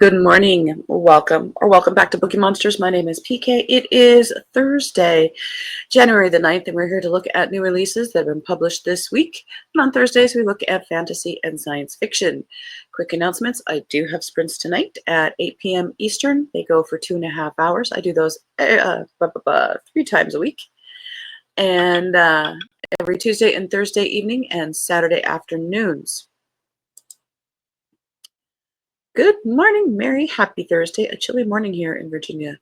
Good morning, welcome back to Bookeemonsters. My name is PK. It is Thursday, January the 9th, and we're here to look at new releases that have been published this week. And on Thursdays, we look at fantasy and science fiction. Quick announcements, I do have sprints tonight at 8 p.m. Eastern. They go for 2.5 hours. I do those 3 times a week. And every Tuesday and Thursday evening and Saturday afternoons. Good morning, Mary. Happy Thursday. A chilly morning here in Virginia.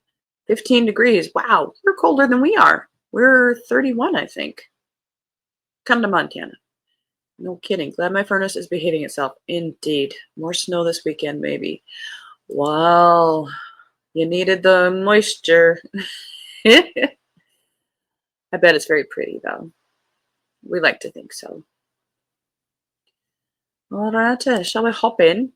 15 degrees. Wow, you're colder than we are. We're 31, I think. Come to Montana. No kidding. Glad my furnace is behaving itself. Indeed. More snow this weekend, maybe. Well, you needed the moisture. I bet it's very pretty, though. We like to think so. All right, shall we hop in?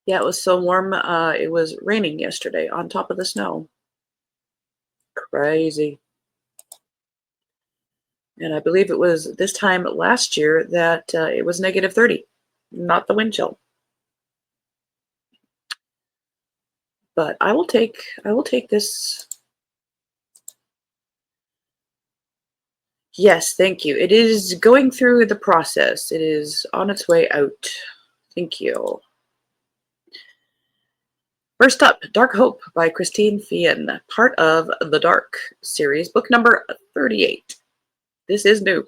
Yeah, it was so warm. It was raining yesterday on top of the snow. Crazy. And I believe it was this time last year that it was negative 30, not the wind chill. But I will take this. Yes, thank you. It is going through the process. It is on its way out. Thank you. First up, Dark Hope by Christine Fien, part of the Dark series, book number 38. This is new.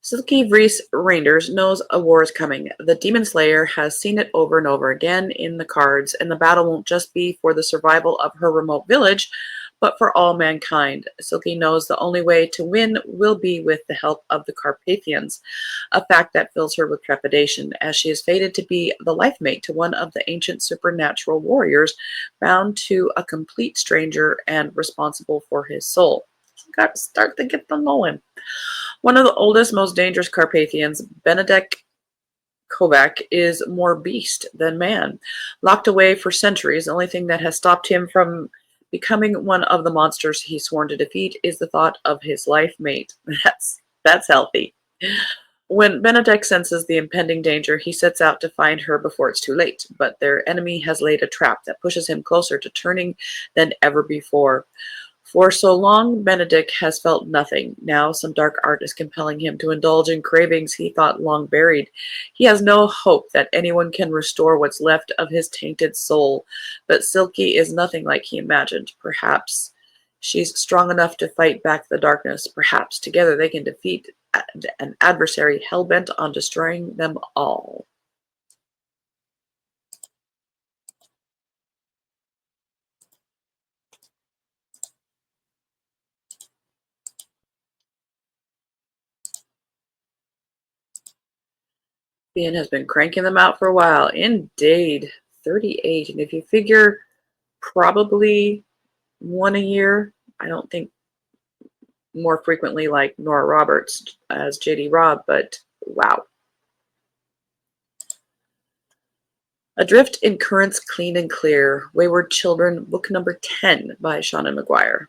Silky Vreese Reinders knows a war is coming. The Demon Slayer has seen it over and over again in the cards, and the battle won't just be for the survival of her remote village, but for all mankind. Silky knows the only way to win will be with the help of the Carpathians, a fact that fills her with trepidation, as she is fated to be the life mate to one of the ancient supernatural warriors, bound to a complete stranger and responsible for his soul. Got to start to get to know him. One of the oldest, most dangerous Carpathians, Benedek Kovac, is more beast than man. Locked away for centuries, the only thing that has stopped him from becoming one of the monsters he's sworn to defeat is the thought of his life mate. That's healthy. When Benedek senses the impending danger, he sets out to find her before it's too late, but their enemy has laid a trap that pushes him closer to turning than ever before. For so long, Benedict has felt nothing. Now some dark art is compelling him to indulge in cravings he thought long buried. He has no hope that anyone can restore what's left of his tainted soul. But Silky is nothing like he imagined. Perhaps she's strong enough to fight back the darkness. Perhaps together they can defeat an adversary hell-bent on destroying them all. Ian has been cranking them out for a while. Indeed. 38. And if you figure probably one a year, I don't think more frequently like Nora Roberts as JD Robb, but wow. Adrift in Currents Clean and Clear, Wayward Children, book number 10 by Shannon McGuire.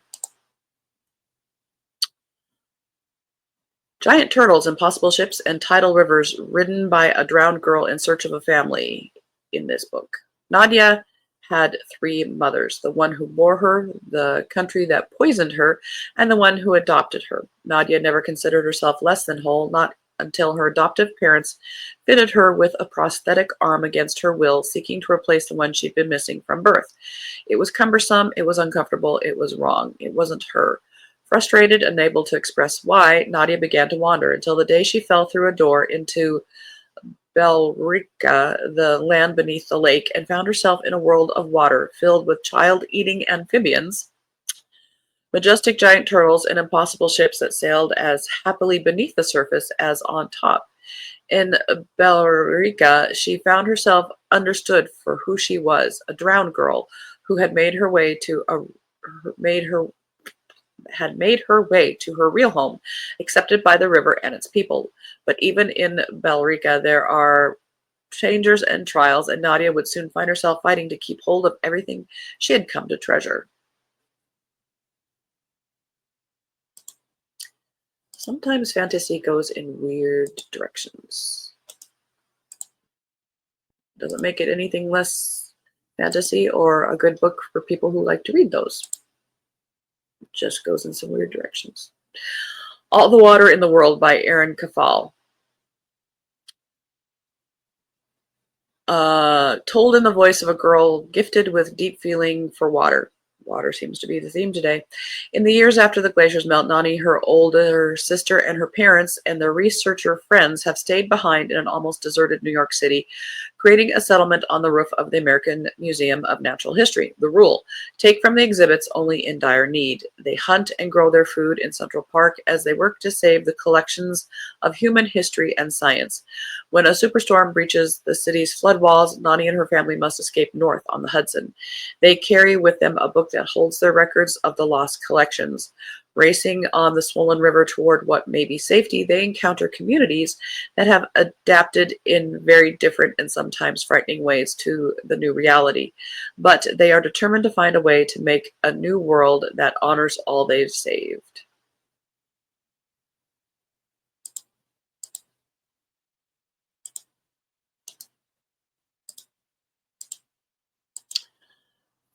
Giant turtles, impossible ships, and tidal rivers ridden by a drowned girl in search of a family in this book. Nadia had 3 mothers, the one who bore her, the country that poisoned her, and the one who adopted her. Nadia never considered herself less than whole, not until her adoptive parents fitted her with a prosthetic arm against her will, seeking to replace the one she'd been missing from birth. It was cumbersome, it was uncomfortable, it was wrong. It wasn't her. Frustrated, unable to express why, Nadia began to wander until the day she fell through a door into Belrica, the land beneath the lake, and found herself in a world of water filled with child-eating amphibians, majestic giant turtles, and impossible ships that sailed as happily beneath the surface as on top. In Belrica, she found herself understood for who she was, a drowned girl who had made her way to her real home, accepted by the river and its people. But even in Belrica, there are dangers and trials, and Nadia would soon find herself fighting to keep hold of everything she had come to treasure. Sometimes fantasy goes in weird directions. Doesn't make it anything less fantasy or a good book for people who like to read those. It just goes in some weird directions. All the Water in the World by Erin Kafal. Told in the voice of a girl gifted with deep feeling for water. Water seems to be the theme today. In the years after the glaciers melt, Nani, her older sister, and her parents and their researcher friends have stayed behind in an almost deserted New York City, creating a settlement on the roof of the American Museum of Natural History. The rule: take from the exhibits only in dire need. They hunt and grow their food in Central Park as they work to save the collections of human history and science. When a superstorm breaches the city's flood walls, Nani and her family must escape north on the Hudson. They carry with them a book that holds their records of the lost collections. Racing on the swollen river toward what may be safety, they encounter communities that have adapted in very different and sometimes frightening ways to the new reality. But they are determined to find a way to make a new world that honors all they've saved.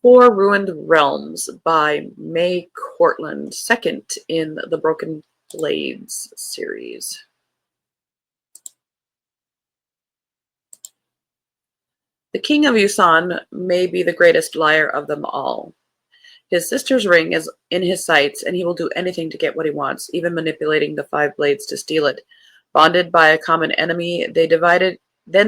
Four Ruined Realms by May Cortland, second in the Broken Blades series. The king of Yusan may be the greatest liar of them all. His sister's ring is in his sights, and he will do anything to get what he wants, even manipulating the five blades to steal it. Bonded by a common enemy, then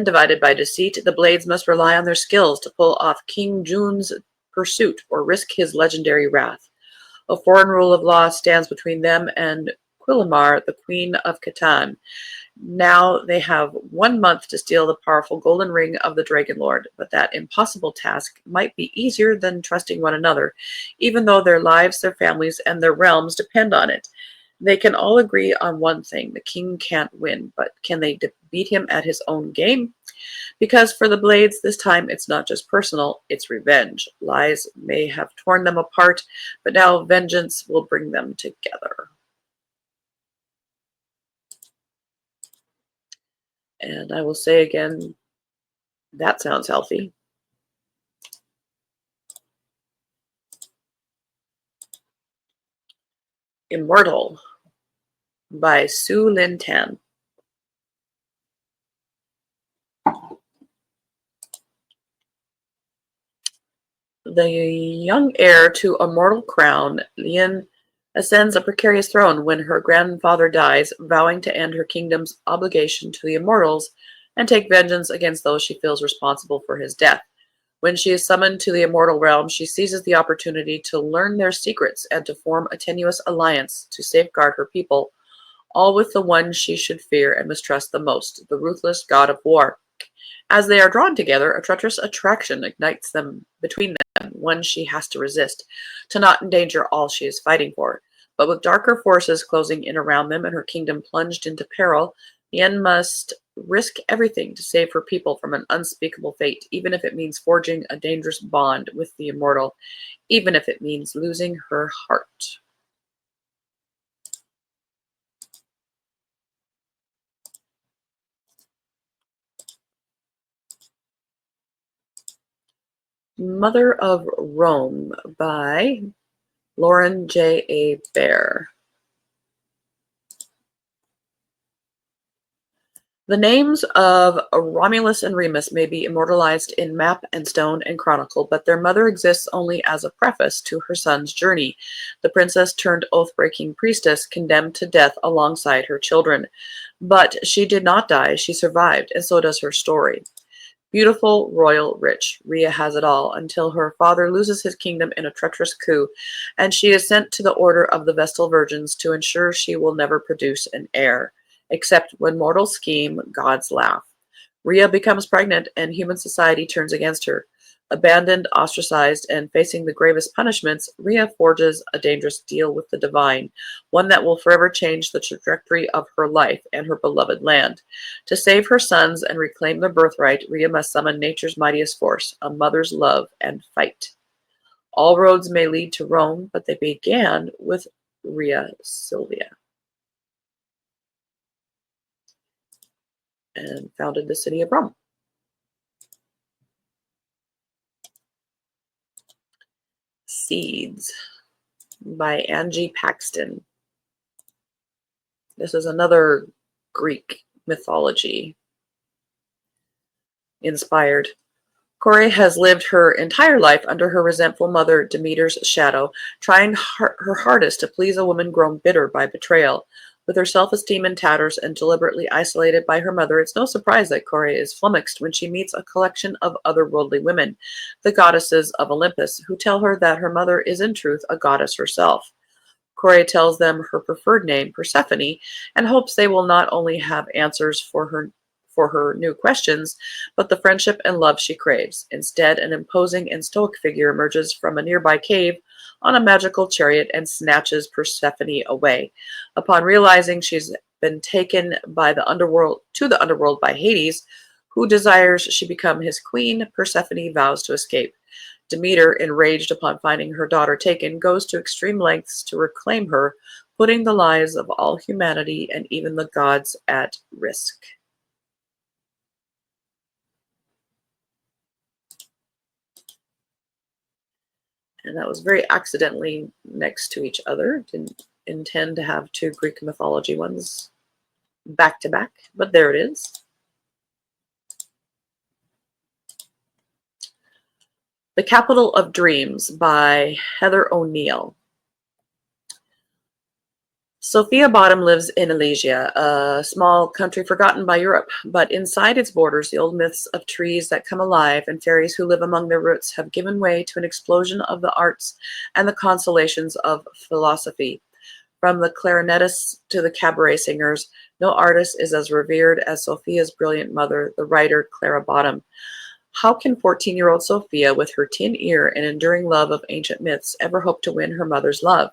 divided by deceit, the blades must rely on their skills to pull off King Jun's pursuit or risk his legendary wrath. A foreign rule of law stands between them and Quilimar, the Queen of Catan. Now they have 1 month to steal the powerful golden ring of the Dragon Lord, but that impossible task might be easier than trusting one another, even though their lives, their families, and their realms depend on it. They can all agree on one thing: the king can't win, but can they beat him at his own game? Because for the Blades, this time it's not just personal, it's revenge. Lies may have torn them apart, but now vengeance will bring them together. And I will say again, that sounds healthy. Immortal by Su Lin Tan. The young heir to a mortal crown, Lian ascends a precarious throne when her grandfather dies, vowing to end her kingdom's obligation to the immortals and take vengeance against those she feels responsible for his death. When she is summoned to the immortal realm, she seizes the opportunity to learn their secrets and to form a tenuous alliance to safeguard her people, all with the one she should fear and mistrust the most, the ruthless god of war. As they are drawn together, a treacherous attraction ignites them between them, one she has to resist, to not endanger all she is fighting for. But with darker forces closing in around them and her kingdom plunged into peril, Yen must risk everything to save her people from an unspeakable fate, even if it means forging a dangerous bond with the immortal, even if it means losing her heart. Mother of Rome by Lauren J. A. Bear. The names of Romulus and Remus may be immortalized in map and stone and chronicle, but their mother exists only as a preface to her son's journey, the princess turned oath-breaking priestess condemned to death alongside her children. But she did not die, she survived, and so does her story. Beautiful, royal, rich, Rhea has it all until her father loses his kingdom in a treacherous coup, and she is sent to the Order of the Vestal Virgins to ensure she will never produce an heir. Except when mortals scheme, gods laugh. Rhea becomes pregnant, and human society turns against her. Abandoned, ostracized, and facing the gravest punishments, Rhea forges a dangerous deal with the divine, one that will forever change the trajectory of her life and her beloved land. To save her sons and reclaim their birthright, Rhea must summon nature's mightiest force, a mother's love, and fight. All roads may lead to Rome, but they began with Rhea Sylvia. and founded the city of Rome. Seeds by Angie Paxton. This is another Greek mythology inspired. Kore has lived her entire life under her resentful mother Demeter's shadow, trying her hardest to please a woman grown bitter by betrayal. With her self-esteem in tatters and deliberately isolated by her mother, it's no surprise that Kore is flummoxed when she meets a collection of otherworldly women, the goddesses of Olympus, who tell her that her mother is in truth a goddess herself. Kore tells them her preferred name, Persephone, and hopes they will not only have answers for her new questions, but the friendship and love she craves. Instead, an imposing and stoic figure emerges from a nearby cave on a magical chariot and snatches Persephone away. Upon realizing she's been taken by the underworld by Hades, who desires she become his queen, Persephone vows to escape. Demeter, enraged upon finding her daughter taken, goes to extreme lengths to reclaim her, putting the lives of all humanity and even the gods at risk. And that was very accidentally next to each other. Didn't intend to have two Greek mythology ones back to back, but there it is. The Capital of Dreams by Heather O'Neill. Sophia Bottom lives in Elysia, a small country forgotten by Europe, but inside its borders, the old myths of trees that come alive and fairies who live among their roots have given way to an explosion of the arts and the consolations of philosophy. From the clarinetists to the cabaret singers, no artist is as revered as Sophia's brilliant mother, the writer Clara Bottom. How can 14-year-old Sophia, with her keen ear and enduring love of ancient myths, ever hope to win her mother's love?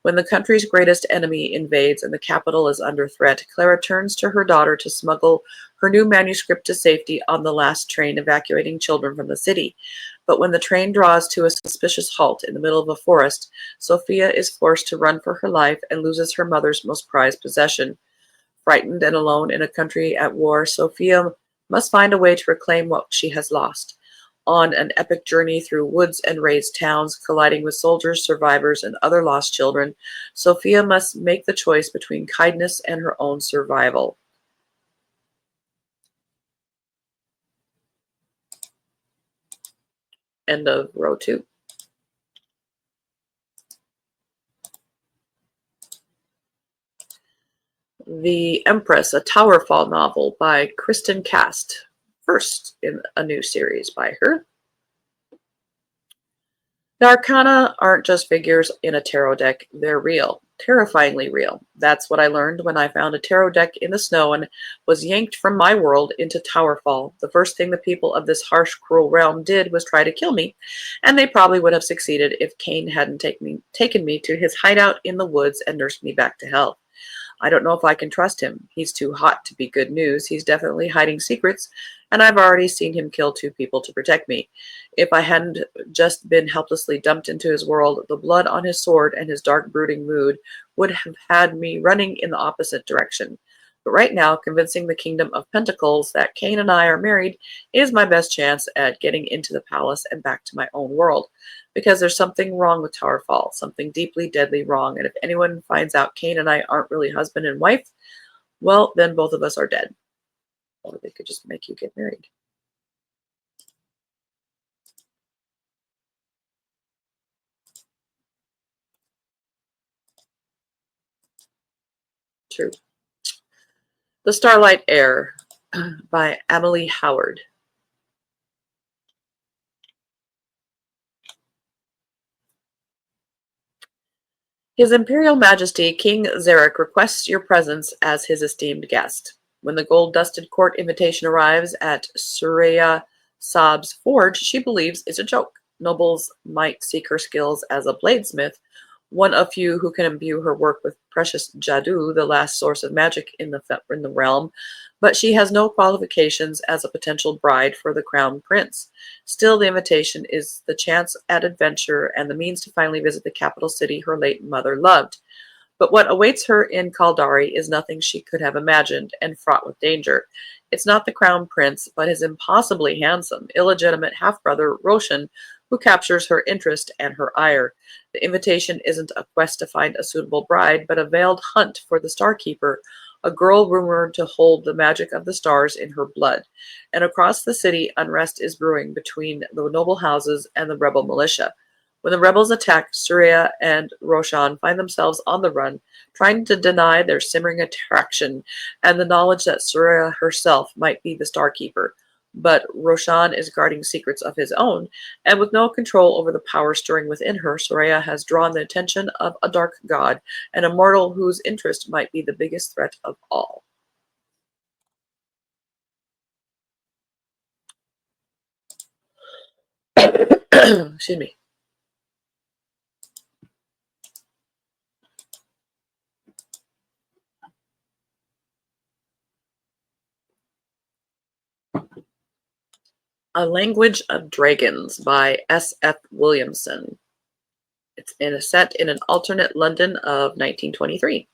When the country's greatest enemy invades and the capital is under threat, Clara turns to her daughter to smuggle her new manuscript to safety on the last train evacuating children from the city. But when the train draws to a suspicious halt in the middle of a forest, Sophia is forced to run for her life and loses her mother's most prized possession. Frightened and alone in a country at war, Sophia must find a way to reclaim what she has lost. On an epic journey through woods and razed towns, colliding with soldiers, survivors, and other lost children, Sophia must make the choice between kindness and her own survival. End of row 2. The Empress, a Towerfall novel by Kristen Cast. First in a new series by her. The Arcana aren't just figures in a tarot deck, they're real, terrifyingly real. That's what I learned when I found a tarot deck in the snow and was yanked from my world into Towerfall. The first thing the people of this harsh, cruel realm did was try to kill me, and they probably would have succeeded if Cain hadn't taken me to his hideout in the woods and nursed me back to health. I don't know if I can trust him. He's too hot to be good news. He's definitely hiding secrets, and I've already seen him kill 2 people to protect me. If I hadn't just been helplessly dumped into his world, the blood on his sword and his dark, brooding mood would have had me running in the opposite direction. But right now, convincing the Kingdom of Pentacles that Cain and I are married is my best chance at getting into the palace and back to my own world. Because there's something wrong with Towerfall, something deeply, deadly wrong. And if anyone finds out Cain and I aren't really husband and wife, well, then both of us are dead. Or they could just make you get married. True. The Starlight Heir by Amelie Howard. His Imperial Majesty King Zarek requests your presence as his esteemed guest. When the gold-dusted court invitation arrives at Suraya Saab's forge, she believes it's a joke. Nobles might seek her skills as a bladesmith, one of few who can imbue her work with precious jadoo, the last source of magic in the realm, but she has no qualifications as a potential bride for the crown prince. Still, the invitation is the chance at adventure and the means to finally visit the capital city her late mother loved. But what awaits her in Kaldari is nothing she could have imagined, and fraught with danger. It's not the crown prince, but his impossibly handsome, illegitimate half-brother Roshan, who captures her interest and her ire. The invitation isn't a quest to find a suitable bride, but a veiled hunt for the Starkeeper, a girl rumored to hold the magic of the stars in her blood. And across the city, unrest is brewing between the noble houses and the rebel militia. When the rebels attack, Surya and Roshan find themselves on the run, trying to deny their simmering attraction and the knowledge that Surya herself might be the Starkeeper. But Roshan is guarding secrets of his own, and with no control over the power stirring within her, Surya has drawn the attention of a dark god, an immortal whose interest might be the biggest threat of all. Excuse me. A Language of Dragons by S.F. Williamson. It's set in an alternate London of 1923.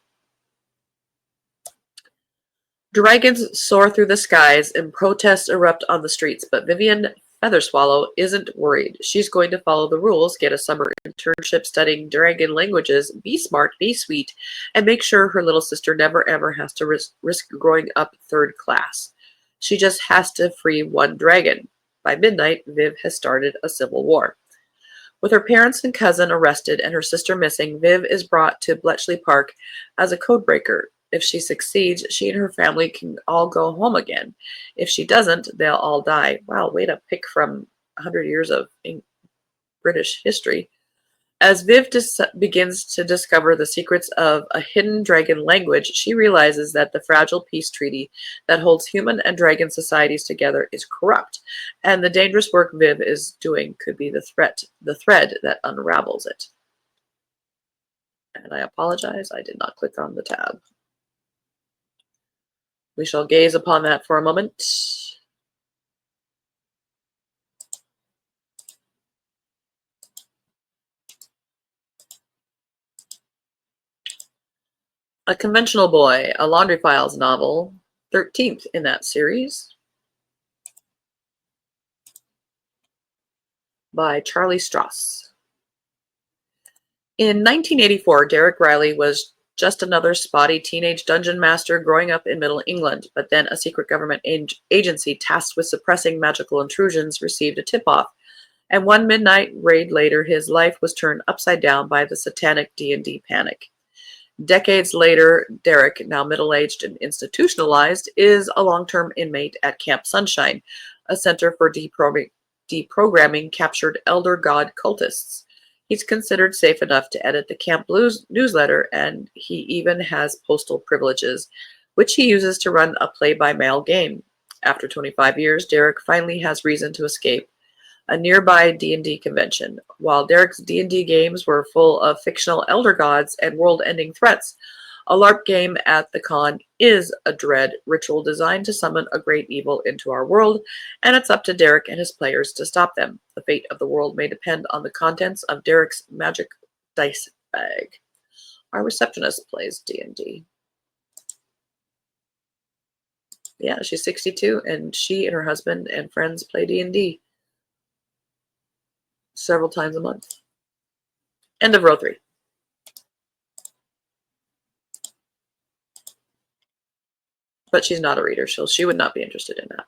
Dragons soar through the skies and protests erupt on the streets, but Vivian Featherswallow isn't worried. She's going to follow the rules, get a summer internship studying dragon languages, be smart, be sweet, and make sure her little sister never ever has to risk growing up third class. She just has to free one dragon. By midnight, Viv has started a civil war. With her parents and cousin arrested and her sister missing, Viv is brought to Bletchley Park as a codebreaker. If she succeeds, she and her family can all go home again. If she doesn't, they'll all die. Wow, way to pick from 100 years of British history. As Viv begins to discover the secrets of a hidden dragon language, she realizes that the fragile peace treaty that holds human and dragon societies together is corrupt, and the dangerous work Viv is doing could be the thread that unravels it. And I apologize, I did not click on the tab. We shall gaze upon that for a moment. A Conventional Boy, a Laundry Files novel, 13th in that series, by Charlie Stross. In 1984, Derek Riley was just another spotty teenage dungeon master growing up in Middle England, but then a secret government agency tasked with suppressing magical intrusions received a tip-off, and one midnight raid later, his life was turned upside down by the satanic D&D panic. Decades later, Derek, now middle-aged and institutionalized, is a long-term inmate at Camp Sunshine, a center for deprogramming captured elder god cultists. He's considered safe enough to edit the Camp Blues newsletter, and he even has postal privileges, which he uses to run a play-by-mail game. After 25 years, Derek finally has reason to escape a nearby D&D convention. While Derek's D&D games were full of fictional elder gods and world-ending threats, a LARP game at the con is a dread ritual designed to summon a great evil into our world, and it's up to Derek and his players to stop them. The fate of the world may depend on the contents of Derek's magic dice bag. Our receptionist plays D&D. Yeah, she's 62, and she and her husband and friends play D&D. Several times a month. End of row 3. But she's not a reader, so she would not be interested in that.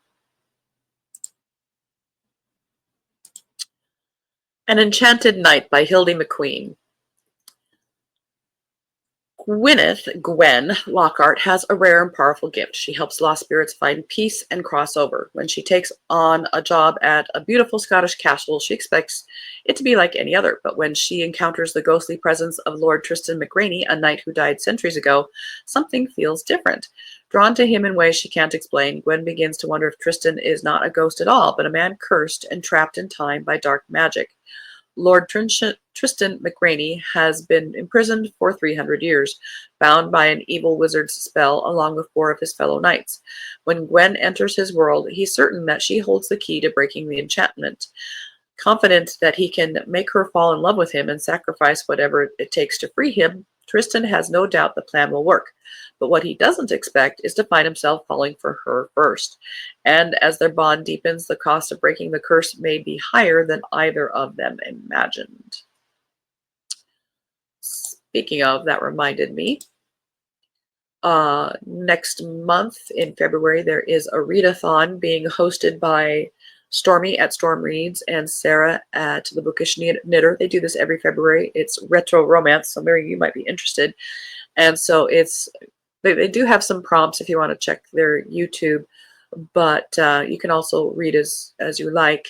An Enchanted Night by Hildy McQueen. Gwen Lockhart has a rare and powerful gift. She helps lost spirits find peace and cross over. When she takes on a job at a beautiful Scottish castle, she expects it to be like any other. But when she encounters the ghostly presence of Lord Tristan McRaney, a knight who died centuries ago, something feels different. Drawn to him in ways she can't explain, Gwen begins to wonder if Tristan is not a ghost at all, but a man cursed and trapped in time by dark magic. Lord Tristan McRaney has been imprisoned for 300 years, bound by an evil wizard's spell along with 4 of his fellow knights. When Gwen enters his world, he's certain that she holds the key to breaking the enchantment. Confident that he can make her fall in love with him and sacrifice whatever it takes to free him, Tristan has no doubt the plan will work, but what he doesn't expect is to find himself falling for her first. And as their bond deepens, the cost of breaking the curse may be higher than either of them imagined. Speaking of, that reminded me, next month in February, there is a readathon being hosted by Stormy at Storm Reads and Sarah at the Bookish Knitter. They do this every February. It's retro romance, so Mary, you might be interested. And so they do have some prompts if you want to check their YouTube, but you can also read as you like.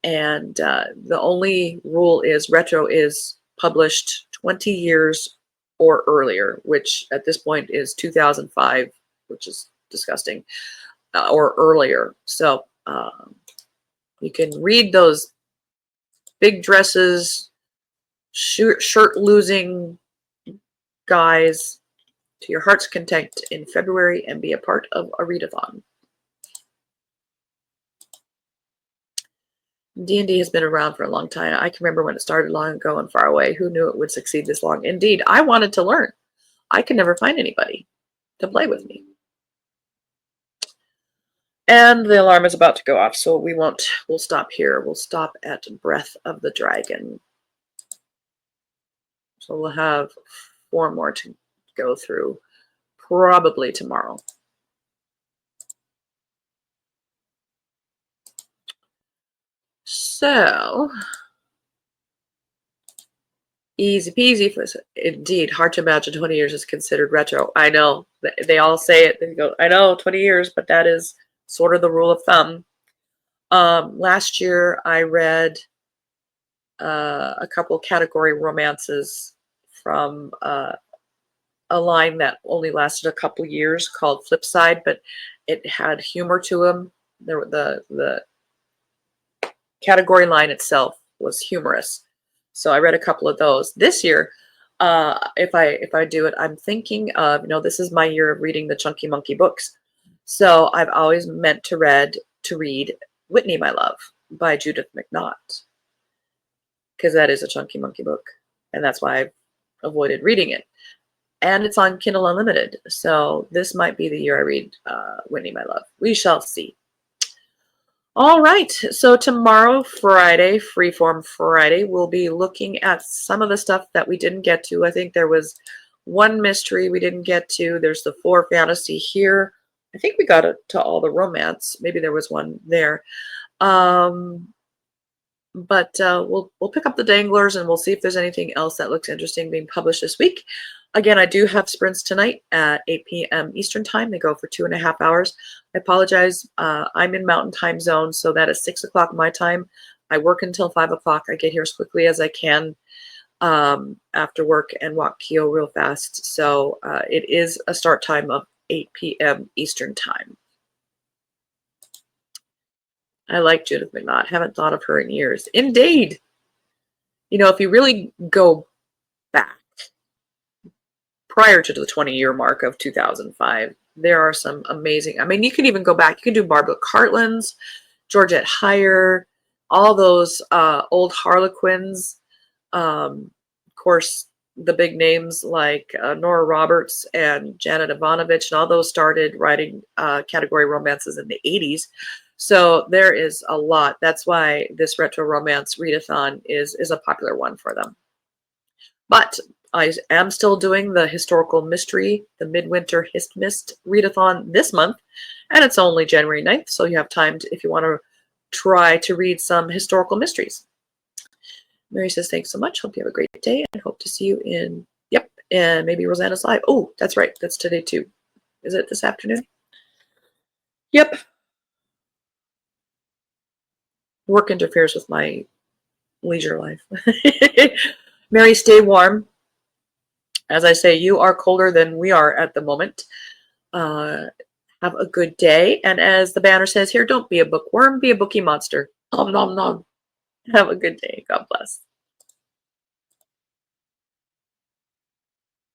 And the only rule is retro is published 20 years or earlier, which at this point is 2005, which is disgusting, or earlier. So you can read those big dresses, shirt losing guys to your heart's content in February and be a part of a readathon. D&D has been around for a long time. I can remember when it started long ago and far away. Who knew it would succeed this long? Indeed, I wanted to learn. I could never find anybody to play with me. And the alarm is about to go off, so we'll stop here. We'll stop at Breath of the Dragon. So we'll have 4 more to go through, probably tomorrow. So, easy peasy. Indeed, hard to imagine 20 years is considered retro. I know. They all say it. They go, I know, 20 years, but that is sort of the rule of thumb. Last year, I read a couple category romances from a line that only lasted a couple years called Flipside, but it had humor to them. The category line itself was humorous. So I read a couple of those. This year, if I do it, I'm thinking of, this is my year of reading the Chunky Monkey books. So I've always meant to read Whitney, My Love by Judith McNaught, because that is a Chunky Monkey book, and that's why I've avoided reading it. And it's on Kindle Unlimited, so this might be the year I read Whitney, My Love. We shall see. All right, so tomorrow, Friday, Freeform Friday, we'll be looking at some of the stuff that we didn't get to. I think there was one mystery we didn't get to. There's the 4 fantasy here. I think we got to all the romance. Maybe there was one there. But we'll pick up the danglers and we'll see if there's anything else that looks interesting being published this week. Again, I do have sprints tonight at 8 p.m. Eastern time. They go for 2.5 hours. I apologize. I'm in Mountain Time Zone, so that is 6 o'clock my time. I work until 5 o'clock. I get here as quickly as I can after work and walk Keo real fast. So it is a start time of 8 p.m. Eastern time. I like Judith McNaught. Haven't thought of her in years. Indeed. If you really go back prior to the 20-year mark of 2005, there are some amazing, you can even go back. You can do Barbara Cartland's, Georgette Heyer, all those old Harlequins. Of course, the big names like Nora Roberts and Janet Ivanovich, and all those started writing category romances in the 80s. So there is a lot. That's why this retro romance readathon is a popular one for them. But I am still doing the historical mystery, the Midwinter Hist Mist readathon this month, and it's only January 9th, so you have time if you want to try to read some historical mysteries. Mary says, thanks so much. Hope you have a great day and hope to see you in, and maybe Rosanna's live. Oh, that's right. That's today too. Is it this afternoon? Yep. Work interferes with my leisure life. Mary, stay warm. As I say, you are colder than we are at the moment. Have a good day. And as the banner says here, don't be a bookworm, be a bookie monster. Nom, nom, nom. Have a good day. God bless.